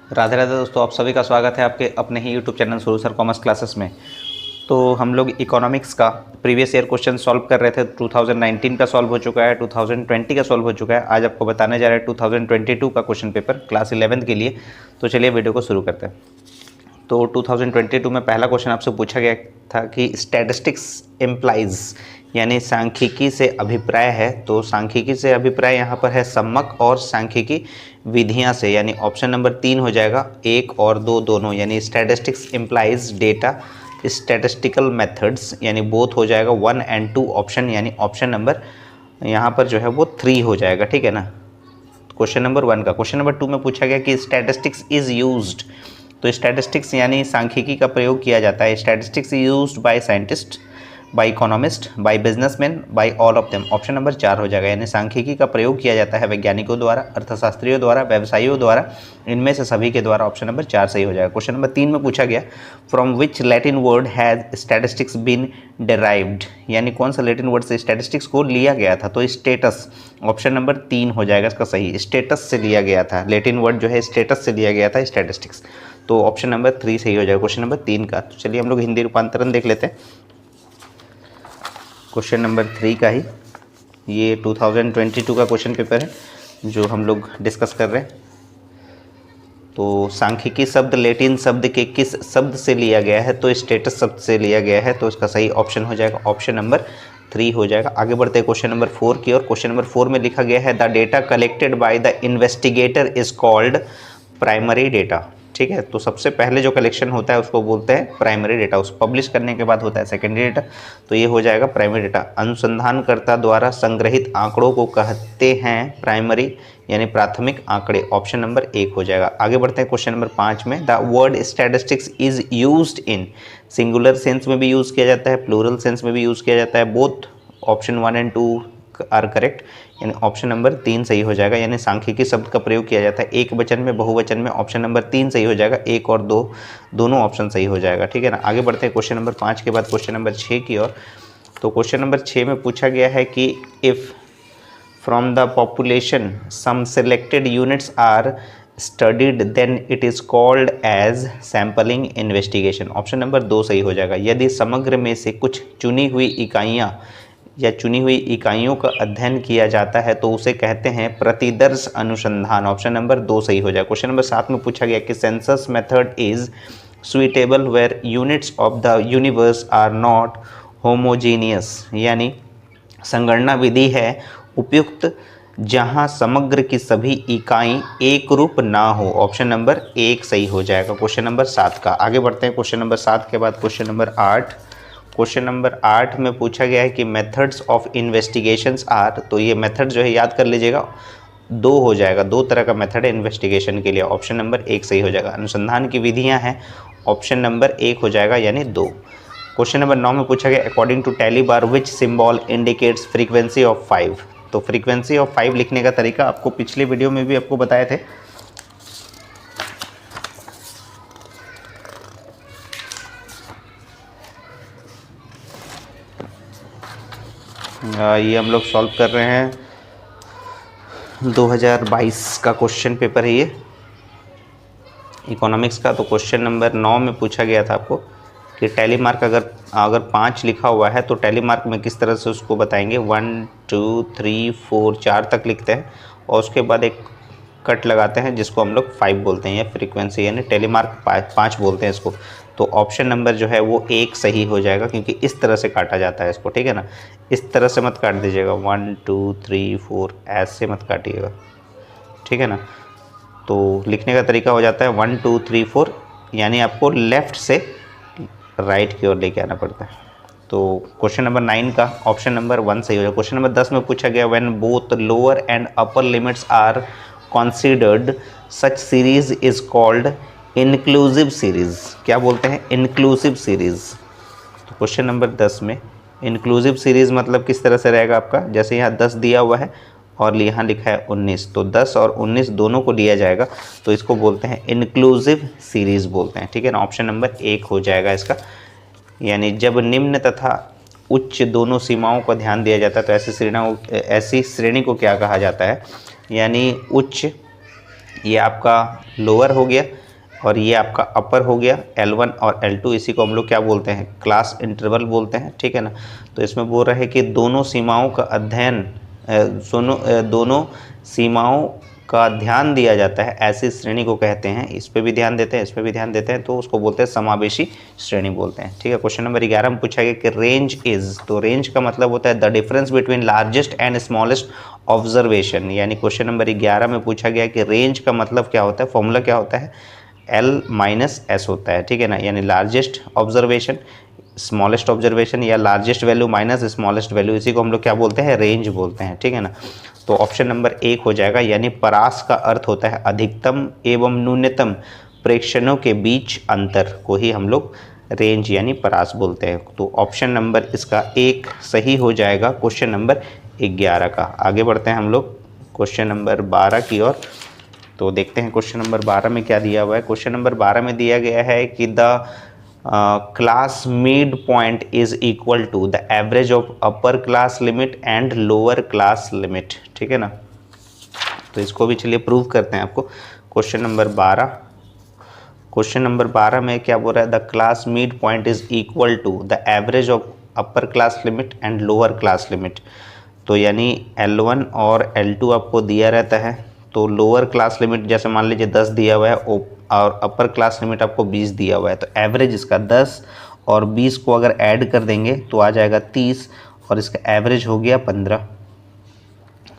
राधे राधे दोस्तों, आप सभी का स्वागत है आपके अपने ही यूट्यूब चैनल सुरू सर कॉमर्स क्लासेस में। तो हम लोग इकोनॉमिक्स का प्रीवियस ईयर क्वेश्चन सॉल्व कर रहे थे। 2019 का सॉल्व हो चुका है, 2020 का सॉल्व हो चुका है। आज आपको बताने जा रहे हैं 2022 का क्वेश्चन पेपर क्लास 11th के लिए। तो चलिए वीडियो को शुरू करते हैं। तो 2022 में पहला क्वेश्चन आपसे पूछा गया था कि स्टैटिस्टिक्स एम्प्लाइज यानी सांख्यिकी से अभिप्राय है। तो सांख्यिकी से अभिप्राय यहाँ पर है सम्मक और सांख्यिकी विधियाँ से, यानी ऑप्शन नंबर 3 हो जाएगा, 1 और 2 दोनों, यानी statistics employs data statistical methods, यानी बोथ हो जाएगा 1 और 2 ऑप्शन, यानी ऑप्शन नंबर यहाँ पर जो है वो 3 हो जाएगा। ठीक है ना, क्वेश्चन नंबर 1 का। क्वेश्चन नंबर 2 में पूछा गया कि स्टैटिस्टिक्स इज यूज्ड। तो स्टैटिस्टिक्स यानी सांख्यिकी का प्रयोग किया जाता है। Statistics used by scientist, by economist, by businessman, by all of them. Option number 4 हो जाएगा, यानी सांख्यिकी का प्रयोग किया जाता है वैज्ञानिकों द्वारा, अर्थशास्त्रियों द्वारा, व्यवसायियों द्वारा, इनमें से सभी के द्वारा। ऑप्शन नंबर 4 सही हो जाएगा। क्वेश्चन नंबर 3 में पूछा गया from which Latin word has statistics been derived, यानी कौन सा लैटिन वर्ड से स्टैटिस्टिक्स को लिया गया था। तो स्टेटस, ऑप्शन नंबर 3 हो जाएगा इसका सही। स्टेटस से लिया गया था, लैटिन वर्ड जो है स्टेटस से लिया गया था स्टैटिस्टिक्स। तो ऑप्शन नंबर 3 सही हो जाएगा क्वेश्चन नंबर 3 का। तो चलिए हम लोग हिंदी रूपांतरण देख लेते हैं क्वेश्चन नंबर 3 का ही। ये 2022 का क्वेश्चन पेपर है जो हम लोग डिस्कस कर रहे हैं। तो सांख्यिकी शब्द लैटिन शब्द के किस शब्द से लिया गया है। तो स्टेटस शब्द से लिया गया है। तो इसका सही ऑप्शन हो जाएगा ऑप्शन नंबर 3 हो जाएगा। आगे बढ़ते हैं क्वेश्चन नंबर 4 की ओर। क्वेश्चन नंबर 4 में लिखा गया है the data collected by the investigator is called primary data. ठीक है, तो सबसे पहले जो कलेक्शन होता है उसको बोलते हैं प्राइमरी डेटा। उस पब्लिश करने के बाद होता है सेकेंडरी डेटा। तो ये हो जाएगा प्राइमरी डेटा। अनुसंधानकर्ता द्वारा संग्रहित आंकड़ों को कहते हैं प्राइमरी, यानी प्राथमिक आंकड़े। ऑप्शन नंबर 1 हो जाएगा। आगे बढ़ते हैं क्वेश्चन नंबर 5 में। The word statistics is used in, singular sense में भी यूज किया जाता है, प्लूरल सेंस में भी यूज किया जाता है। बोथ ऑप्शन 1 और 2 आर करेक्ट, यानी ऑप्शन नंबर 3 सही हो जाएगा। यानी सांख्यिकी शब्द का प्रयोग किया जाता है एक वचन में, बहुवचन में। ऑप्शन नंबर 3 सही हो जाएगा। 1 और 2 दोनों ऑप्शन सही हो जाएगा। ठीक है ना, आगे बढ़ते हैं क्वेश्चन नंबर 5 के बाद क्वेश्चन नंबर 6 की ओर। तो क्वेश्चन नंबर 6 में पूछा गया है कि if from the population some selected units are studied then it is called as sampling investigation. Option number 2 सही हो जाएगा। यदि समग्र में से कुछ चुनी हुई इकाइयाँ या चुनी हुई इकाइयों का अध्ययन किया जाता है तो उसे कहते हैं प्रतिदर्श अनुसंधान। ऑप्शन नंबर 2 सही हो जाएगा। क्वेश्चन नंबर 7 में पूछा गया कि census method is suitable where units of the universe are not homogeneous, यानी संगणना विधि है उपयुक्त जहां समग्र की सभी इकाई एक रूप ना हो। ऑप्शन नंबर 1 सही हो जाएगा क्वेश्चन नंबर 7 का। आगे बढ़ते हैं क्वेश्चन नंबर 7 के बाद क्वेश्चन नंबर 8। क्वेश्चन नंबर 8 में पूछा गया है कि मेथड्स ऑफ इन्वेस्टिगेशंस आर। तो ये मेथड जो है याद कर लीजिएगा, 2 हो जाएगा। 2 तरह का मेथड है इन्वेस्टिगेशन के लिए। ऑप्शन नंबर 1 सही हो जाएगा। अनुसंधान की विधियां हैं, ऑप्शन नंबर 1 हो जाएगा, यानी 2। क्वेश्चन नंबर 9 में पूछा गया according to tally bar which symbol indicates frequency of 5। तो फ्रीक्वेंसी ऑफ 5 लिखने का तरीका आपको पिछले वीडियो में भी आपको बताए थे। ये हम लोग सॉल्व कर रहे हैं 2022 का क्वेश्चन पेपर है ये इकोनॉमिक्स का। तो क्वेश्चन नंबर 9 में पूछा गया था आपको कि टैली मार्क अगर 5 लिखा हुआ है तो टैली मार्क में किस तरह से उसको बताएंगे। 1 2 3 4 4 तक लिखते हैं और उसके बाद एक कट लगाते हैं जिसको हम लोग 5 बोलते हैं, या फ्रीक्वेंसी यानी टैली मार्क 5 बोलते हैं इसको। तो ऑप्शन नंबर जो है वो 1 सही हो जाएगा, क्योंकि इस तरह से काटा जाता है इसको। ठीक है ना, इस तरह से मत काट दीजिएगा, 1 2 3 4 ऐसे मत काटिएगा। ठीक है ना, तो लिखने का तरीका हो जाता है 1 2 3 4, यानी आपको लेफ़्ट से राइट की ओर लेके आना पड़ता है। तो क्वेश्चन नंबर 9 का ऑप्शन नंबर 1 सही हो जाएगा। क्वेश्चन नंबर 10 में पूछा गया when both lower and upper limits are considered such series is called inclusive series. क्या बोलते हैं? Inclusive series. तो क्वेश्चन नंबर 10 में इंक्लूसिव सीरीज मतलब किस तरह से रहेगा आपका, जैसे यहाँ 10 दिया हुआ है और यहाँ लिखा है 19, तो 10 और 19 दोनों को लिया जाएगा, तो इसको बोलते हैं इंक्लूसिव सीरीज बोलते हैं। ठीक है ना, ऑप्शन नंबर 1 हो जाएगा इसका। यानी जब निम्न तथा उच्च दोनों सीमाओं का ध्यान दिया जाता है तो ऐसी श्रेणी को क्या कहा जाता है, यानी उच्च ये आपका लोअर हो गया और ये आपका अपर हो गया L1 और L2, इसी को हम लोग क्या बोलते हैं, क्लास इंटरवल बोलते हैं, ठीक है ना। तो इसमें बोल रहे हैं कि दोनों सीमाओं का अध्ययन दोनों सीमाओं का ध्यान दिया जाता है, ऐसी श्रेणी को कहते हैं। इस पे भी ध्यान देते हैं, इस पे भी ध्यान देते हैं, तो उसको बोलते हैं समावेशी श्रेणी बोलते हैं, ठीक है। क्वेश्चन नंबर 11 में पूछा गया कि रेंज इज, तो रेंज का मतलब होता है the difference between largest and smallest observation, यानी क्वेश्चन नंबर 11 में पूछा गया कि रेंज का मतलब क्या होता है, फॉर्मूला क्या होता है, L माइनस एस होता है, ठीक है ना। यानी लार्जेस्ट ऑब्जर्वेशन, स्मॉलेस्ट ऑब्जर्वेशन या largest value minus smallest value, इसी को हम लोग क्या बोलते हैं, रेंज बोलते हैं, ठीक है ना। तो ऑप्शन नंबर 1 हो जाएगा, यानी परास का अर्थ होता है अधिकतम एवं न्यूनतम प्रेक्षणों के बीच अंतर को ही हम लोग रेंज यानी परास बोलते हैं। तो ऑप्शन नंबर इसका 1 सही हो जाएगा क्वेश्चन नंबर 11 का। आगे बढ़ते हैं हम लोग क्वेश्चन नंबर 12 की ओर। तो देखते हैं क्वेश्चन नंबर 12 में क्या दिया हुआ है। क्वेश्चन नंबर 12 में दिया गया है कि the class mid point is equal to the average of upper class limit and lower class limit, ठीक है ना। तो इसको भी चलिए प्रूव करते हैं आपको। क्वेश्चन नंबर 12 में क्या बोल रहा है, the class mid point is equal to the average of upper class limit and lower class limit. तो यानी L1 और L2 आपको दिया रहता है, तो लोअर क्लास लिमिट जैसे मान लीजिए 10 दिया हुआ है और अपर क्लास लिमिट आपको 20 दिया हुआ है, तो एवरेज इसका 10 और 20 को अगर ऐड कर देंगे तो आ जाएगा 30 और इसका एवरेज हो गया 15,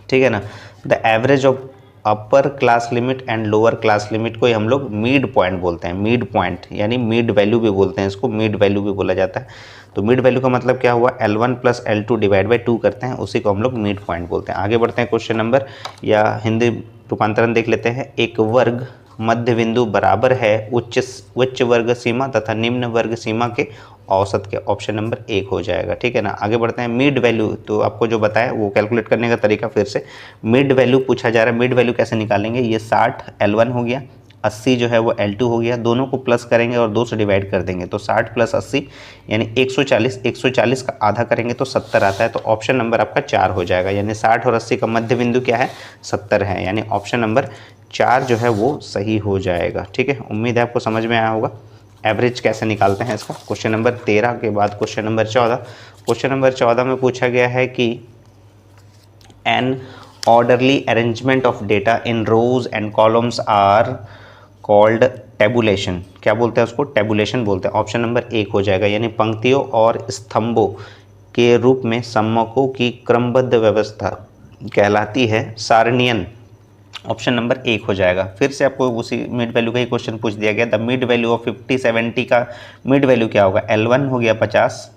ठीक है ना। The average of upper class limit and lower class limit को ही हम लोग मिड पॉइंट बोलते हैं, मिड पॉइंट यानी मिड वैल्यू भी बोलते हैं, इसको मिड वैल्यू भी बोला जाता है। तो मिड वैल्यू का मतलब क्या हुआ, L1 plus L2 divide by 2 करते हैं, उसी को हम लोग मिड पॉइंट बोलते हैं। आगे बढ़ते हैं क्वेश्चन नंबर, या हिंदी रूपांतरण देख लेते हैं। एक वर्ग मध्य बिंदु बराबर है उच्च वर्ग सीमा तथा निम्न वर्ग सीमा के औसत के, ऑप्शन नंबर 1 हो जाएगा, ठीक है ना। आगे बढ़ते हैं मिड वैल्यू, तो आपको जो बताया वो कैलकुलेट करने का तरीका फिर से, मिड वैल्यू पूछा जा रहा है। मिड वैल्यू कैसे निकालेंगे, ये 60 L1 हो गया, 80 जो है वो L2 हो गया, दोनों को प्लस करेंगे और 2 से डिवाइड कर देंगे, तो 60 प्लस 80 यानी 140, 140 का आधा करेंगे तो 70 आता है। तो ऑप्शन नंबर आपका 4 हो जाएगा, यानी 60 और 80 का मध्य बिंदु क्या है, 70 है, यानी ऑप्शन नंबर 4 जो है वो सही हो जाएगा, ठीक है। उम्मीद है आपको समझ में आया होगा। एवरेज कैसे निकालते हैं इसका, क्वेश्चन नंबर 13 के बाद क्वेश्चन नंबर 14। क्वेश्चन नंबर 14 में पूछा गया है कि an orderly arrangement of data in rows and columns are called tabulation, क्या बोलते हैं उसको, टेबुलेशन बोलते हैं, ऑप्शन नंबर 1 हो जाएगा। यानी पंक्तियों और स्तंभों के रूप में सम्मकों की क्रमबद्ध व्यवस्था कहलाती है सारणियन, ऑप्शन नंबर 1 हो जाएगा। फिर से आपको उसी मिड वैल्यू का ही क्वेश्चन पूछ दिया गया, द मिड वैल्यू ऑफ 50 70 का मिड वैल्यू क्या होगा, L1 हो गया 50,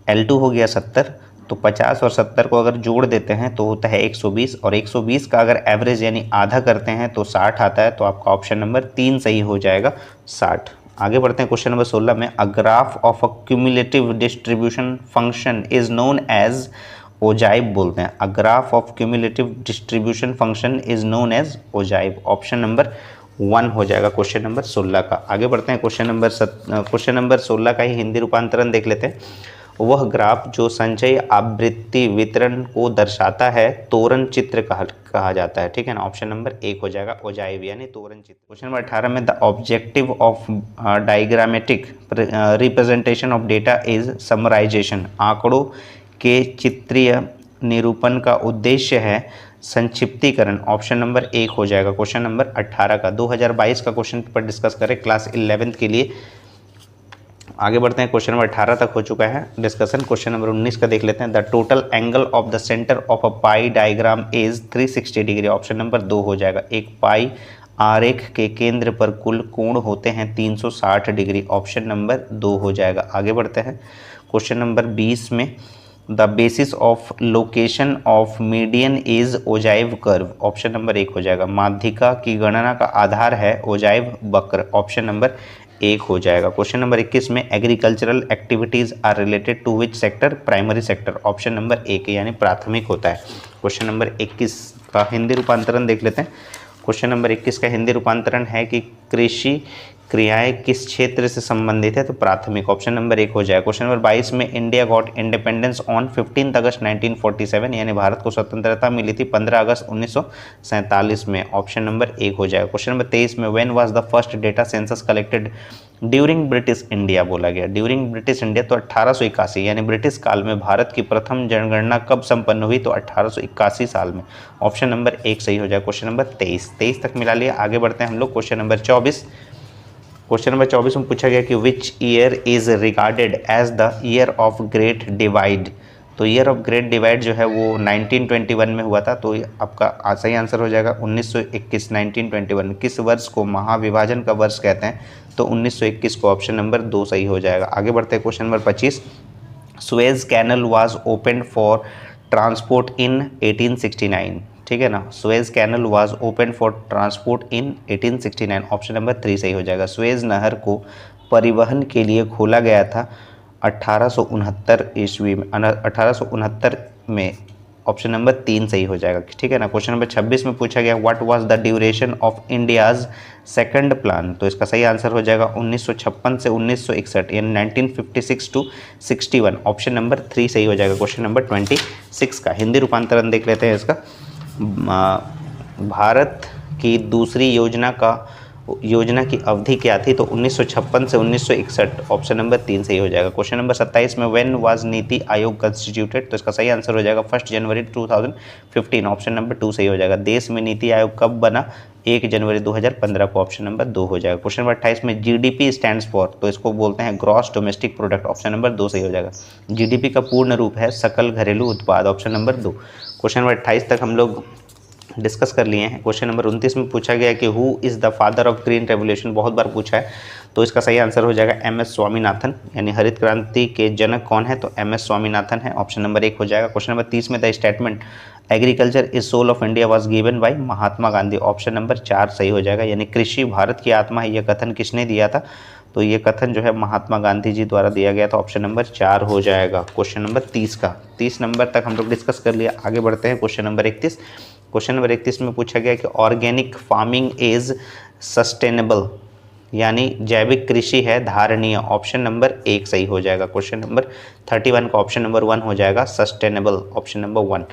L2 हो गया 70, तो 50 और 70 को अगर जोड़ देते हैं तो होता है 120, और 120 का अगर एवरेज यानी आधा करते हैं तो 60 आता है, तो आपका ऑप्शन नंबर 3 सही हो जाएगा, 60। आगे बढ़ते हैं क्वेश्चन नंबर 16 में, a graph of a cumulative distribution function is known as, ogive बोलते हैं, a graph of cumulative distribution function is known as ogive, option number 1 हो जाएगा क्वेश्चन नंबर 16 का। आगे बढ़ते हैं क्वेश्चन नंबर 16 का ही हिंदी रूपांतरण देख लेते हैं। वह ग्राफ जो संचयी आवृत्ति वितरण को दर्शाता है तोरण चित्र कहा जाता है, ठीक है ना, ऑप्शन नंबर 1 हो जाएगा, ओजाइव यानी तोरण चित्र। क्वेश्चन नंबर 18 में, the objective of diagrammatic representation of data is summarisation, आंकड़ों के चित्रीय निरूपण का उद्देश्य है संक्षिप्तीकरण, ऑप्शन नंबर 1 हो जाएगा क्वेश्चन नंबर 18 का। 2022 का क्वेश्चन पेपर डिस्कस करें क्लास 11th के लिए। आगे बढ़ते हैं, क्वेश्चन नंबर 18 तक हो चुका है डिस्कशन। क्वेश्चन नंबर 19 का देख लेते हैं, the total angle of the centre of a pi diagram is 360 degree, option number 2 हो जाएगा। एक पाई आरेख के केंद्र पर कुल कोण होते हैं 360 डिग्री, ऑप्शन नंबर 2 हो जाएगा। आगे बढ़ते हैं क्वेश्चन नंबर 20 में, the basis of location of median is ogive curve, option number 1 हो जाएगा। माध्यिका की गणना का आधार है ओजाइव वक्र, ऑप्शन नंबर 1 हो जाएगा। क्वेश्चन नंबर 21 में, agricultural activities are related to which sector, primary sector, option number 1 यानी प्राथमिक होता है। क्वेश्चन नंबर 21 का हिंदी रूपांतरण देख लेते हैं। क्वेश्चन नंबर 21 का हिंदी रूपांतरण है कि क्रियाएं किस क्षेत्र से संबंधित है, तो प्राथमिक, ऑप्शन नंबर 1 हो जाएगा। क्वेश्चन नंबर 22 में इंडिया गॉट इंडिपेंडेंस ऑन 15 अगस्त 1947, यानी भारत को स्वतंत्रता मिली थी 15 अगस्त 1947 में, ऑप्शन नंबर 1 हो जाएगा। क्वेश्चन नंबर 23 में when was the first data census collected during British India बोला गया, ड्यूरिंग ब्रिटिश इंडिया तो 1881, यानी ब्रिटिश काल में भारत की प्रथम जनगणना कब संपन्न हुई, तो 1881 साल में, ऑप्शन नंबर 1 सही हो जाएगा। क्वेश्चन नंबर 23 तक मिला लिया। आगे बढ़ते हैं हम लोग क्वेश्चन नंबर 24। क्वेश्चन नंबर 24 में पूछा गया कि which year is regarded as the year of great divide, तो ईयर ऑफ ग्रेट डिवाइड जो है वो 1921 में हुआ था, तो आपका सही आंसर हो जाएगा 1921, 1921। किस वर्ष को महाविभाजन का वर्ष कहते हैं, तो 1921 को, ऑप्शन नंबर 2 सही हो जाएगा। आगे बढ़ते हैं question number 25। Suez canal was opened for transport in 1869, ठीक है ना, Suez canal was open for transport in 1869, option number 3 सही हो जाएगा। सुएज नहर को परिवहन के लिए खोला गया था 1869 ईस्वी में, 1869 में, ऑप्शन नंबर 3 सही हो जाएगा, ठीक है ना। क्वेश्चन नंबर 26 में पूछा गया what was the duration of India's second plan, तो इसका सही आंसर हो जाएगा 1956 से 1961, यानी 1956 टू 61, ऑप्शन नंबर 3 सही हो जाएगा। क्वेश्चन नंबर 26 का हिंदी रूपांतरण देख लेते हैं इसका। भारत की दूसरी योजना की अवधि क्या थी, तो 1956 से 1961, ऑप्शन नंबर 3 सही हो जाएगा। क्वेश्चन नंबर 27 में when was NITI Aayog constituted, तो इसका सही आंसर हो जाएगा 1 जनवरी 2015, ऑप्शन नंबर 2 सही हो जाएगा। देश में नीति आयोग कब बना, 1 जनवरी 2015 को, ऑप्शन नंबर 2 हो जाएगा। क्वेश्चन नंबर 28 में जीडीपी स्टैंड्स फॉर, तो इसको बोलते हैं gross domestic product, option number 2 सही हो जाएगा। जीडीपी का पूर्ण रूप है सकल घरेलू उत्पाद, ऑप्शन नंबर 2। क्वेश्चन नंबर 28 तक हम लोग डिस्कस कर लिए हैं। क्वेश्चन नंबर 29 में पूछा गया कि who is the father of green revolution, बहुत बार पूछा है, तो इसका सही आंसर हो जाएगा MS स्वामीनाथन, यानी हरित क्रांति के जनक कौन है, तो MS स्वामीनाथन है, ऑप्शन नंबर 1 हो जाएगा। क्वेश्चन नंबर 30 में the statement agriculture is soul of India was given by Mahatma Gandhi, option number 4 सही हो जाएगा, यानी कृषि भारत की आत्मा है, यह कथन किसने दिया था, तो ये कथन जो है महात्मा गांधी जी द्वारा दिया गया था, ऑप्शन नंबर 4 हो जाएगा। क्वेश्चन नंबर 30 का 30 नंबर तक हम लोग डिस्कस कर लिया। आगे बढ़ते हैं क्वेश्चन नंबर 31। क्वेश्चन नंबर 31 में पूछा गया कि ऑर्गेनिक फार्मिंग इज सस्टेनेबल, यानी जैविक कृषि है धारणीय, ऑप्शन नंबर 1 सही हो जाएगा। क्वेश्चन नंबर 31 का ऑप्शन नंबर 1 हो जाएगा सस्टेनेबल, ऑप्शन नंबर 1।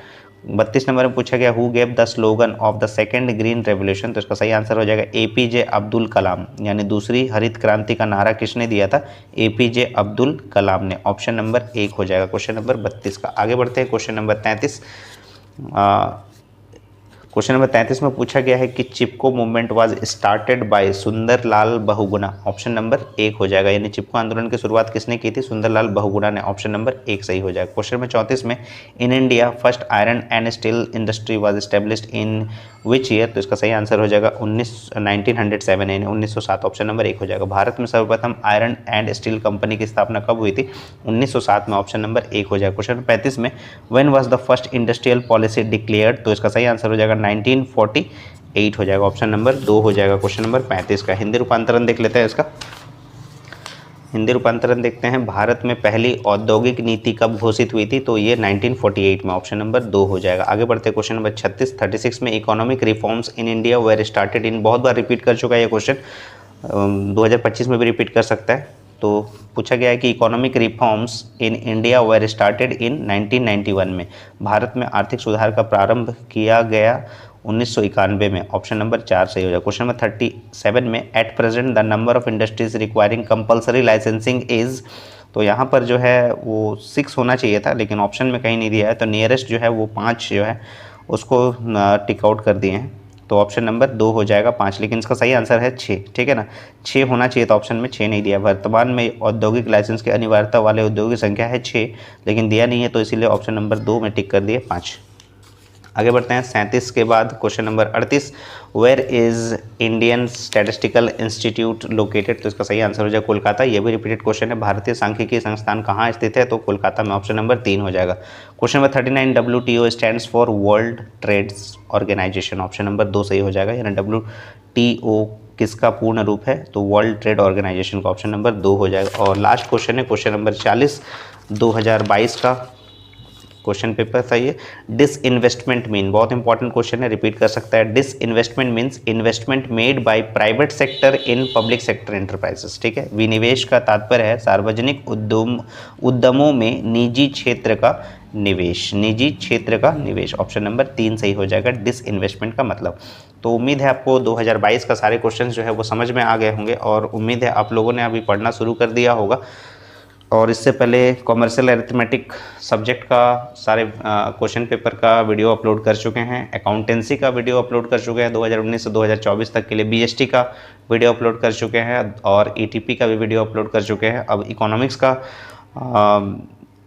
32 नंबर में पूछा गया who gave the slogan of the second green revolution, तो इसका सही आंसर हो जाएगा APJ अब्दुल कलाम, यानी दूसरी हरित क्रांति का नारा किसने दिया था, APJ अब्दुल कलाम ने, ऑप्शन नंबर 1 हो जाएगा क्वेश्चन नंबर 32 का। आगे बढ़ते हैं क्वेश्चन नंबर 33। क्वेश्चन नंबर 33 में पूछा गया है कि Chipko movement was started by Sundarlal Bahuguna, option number 1 हो जाएगा, यानी चिपको आंदोलन की शुरुआत किसने की थी, सुंदरलाल बहुगुणा ने, ऑप्शन नंबर 1 सही हो जाएगा। क्वेश्चन नंबर 34 में in India first iron and steel industry was established in which year, तो इसका सही आंसर हो जाएगा 1907, यानी 1907, ऑप्शन नंबर 1 हो जाएगा। भारत में सर्वप्रथम आयरन एंड स्टील कंपनी की स्थापना कब हुई थी, 1907 में, ऑप्शन नंबर 1 हो जाएगा। क्वेश्चन नंबर 35 में when was the first industrial policy declared, तो इसका सही आंसर हो जाएगा 1948 हो जाएगा, ऑप्शन नंबर 2 हो जाएगा। क्वेश्चन नंबर 35 का हिंदी रूपांतरण देख लेते हैं इसका। हिंदी रूपांतरण देखते हैं, भारत में पहली औद्योगिक नीति कब घोषित हुई थी, तो ये 1948 में, ऑप्शन नंबर 2 हो जाएगा। आगे बढ़ते हैं क्वेश्चन नंबर 36 में economic reforms in India were started in, बहुत बार रिपीट कर चुका है ये क्वेश्चन, 2025 में भी रिपीट कर सकता है। तो पूछा गया है कि economic reforms in India were started in 1991 में, भारत में आर्थिक सुधार का प्रारंभ किया गया 1991 में, ऑप्शन नंबर 4 सही हो जाएगा। क्वेश्चन नंबर 37 में at present the number of industries requiring compulsory licensing is, तो यहाँ पर जो है वो 6 होना चाहिए था, लेकिन ऑप्शन में कहीं नहीं दिया है, तो नियरेस्ट जो है वो 5 जो है उसको टिक आउट कर दिए हैं, तो ऑप्शन नंबर 2 हो जाएगा 5, लेकिन इसका सही आंसर है 6, ठीक है ना, 6 होना चाहिए था, ऑप्शन में 6 नहीं दिया। वर्तमान में औद्योगिक लाइसेंस की अनिवार्यता वाले उद्योगों की संख्या है 6, लेकिन दिया नहीं है, तो इसीलिए ऑप्शन नंबर 2 में टिक कर दिए 5। आगे बढ़ते हैं 37 के बाद question number 38, where is Indian statistical institute located, तो इसका सही आंसर हो जाएगा कोलकाता, ये भी रिपीटेड क्वेश्चन है। भारतीय सांख्यिकी संस्थान कहाँ स्थित है, तो कोलकाता में, ऑप्शन नंबर 3 हो जाएगा। Question number 39 WTO stands for world trades organisation, option number 2 सही हो जाएगा, यानी WTO किसका पूर्ण रूप है, तो वर्ल्ड ट्रेड ऑर्गेनाइजेशन का, ऑप्शन नंबर 2 हो जाएगा। और लास्ट क्वेश्चन है क्वेश्चन नंबर 40 2022 का, क्वेश्चन पेपर था ये। डिसइन्वेस्टमेंट मीन, बहुत इंपॉर्टेंट क्वेश्चन है, रिपीट कर सकता है। Disinvestment means investment made by private sector in public sector enterprises, ठीक है। विनिवेश का तात्पर्य है सार्वजनिक उद्यमों में निजी क्षेत्र का निवेश, निजी क्षेत्र का निवेश। ऑप्शन नंबर 3 सही हो जाएगा डिसइन्वेस्टमेंट का मतलब। तो उम्मीद है आपको 2022 का सारे क्वेश्चन जो है वो समझ में आ गए होंगे, और उम्मीद है आप लोगों ने अभी पढ़ना शुरू कर दिया होगा। और इससे पहले कॉमर्शियल अरिथमेटिक सब्जेक्ट का सारे क्वेश्चन पेपर का वीडियो अपलोड कर चुके हैं। अकाउंटेंसी का वीडियो अपलोड कर चुके हैं 2019 से 2024 तक के लिए। बीएसटी का वीडियो अपलोड कर चुके हैं, और ईटीपी का भी वीडियो अपलोड कर चुके हैं। अब इकोनॉमिक्स का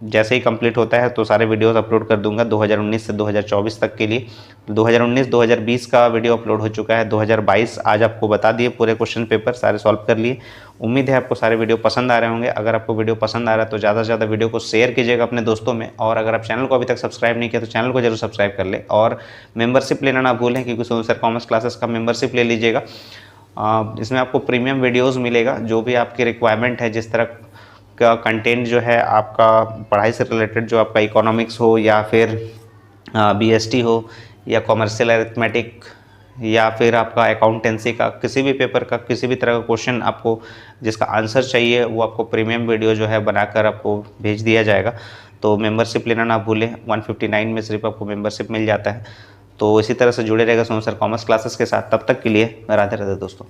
जैसे ही कंप्लीट होता है तो सारे वीडियोस अपलोड कर दूंगा 2019 से 2024 तक के लिए। 2019-2020 का वीडियो अपलोड हो चुका है। 2022 आज आपको बता दिए, पूरे क्वेश्चन पेपर सारे सॉल्व कर लिए। उम्मीद है आपको सारे वीडियो पसंद आ रहे होंगे। अगर आपको वीडियो पसंद आ रहा है तो ज़्यादा से ज़्यादा वीडियो को शेयर कीजिएगा अपने दोस्तों में, और अगर आप चैनल को अभी तक सब्सक्राइब नहीं किया तो चैनल को जरूर सब्सक्राइब कर ले, और मेंबरशिप लेना ना भूलें, क्योंकि सोनू सर कॉमर्स क्लासेस का मेंबरशिप ले लीजिएगा। इसमें आपको प्रीमियम वीडियोज़ मिलेगा, जो भी आपकी रिक्वायरमेंट है, जिस तरह का कंटेंट जो है आपका पढ़ाई से रिलेटेड, जो आपका इकोनॉमिक्स हो या फिर बीएसटी हो या कॉमर्शियल अरिथमेटिक या फिर आपका अकाउंटेंसी का किसी भी पेपर का किसी भी तरह का क्वेश्चन आपको जिसका आंसर चाहिए, वो आपको प्रीमियम वीडियो जो है बनाकर आपको भेज दिया जाएगा। तो मेंबरशिप लेना ना भूलें, 159 में सिर्फ आपको मेंबरशिप मिल जाता है। तो इसी तरह से जुड़े रहेगा सोनू सर कॉमर्स क्लासेस के साथ। तब तक के लिए राधे राधे दोस्तों।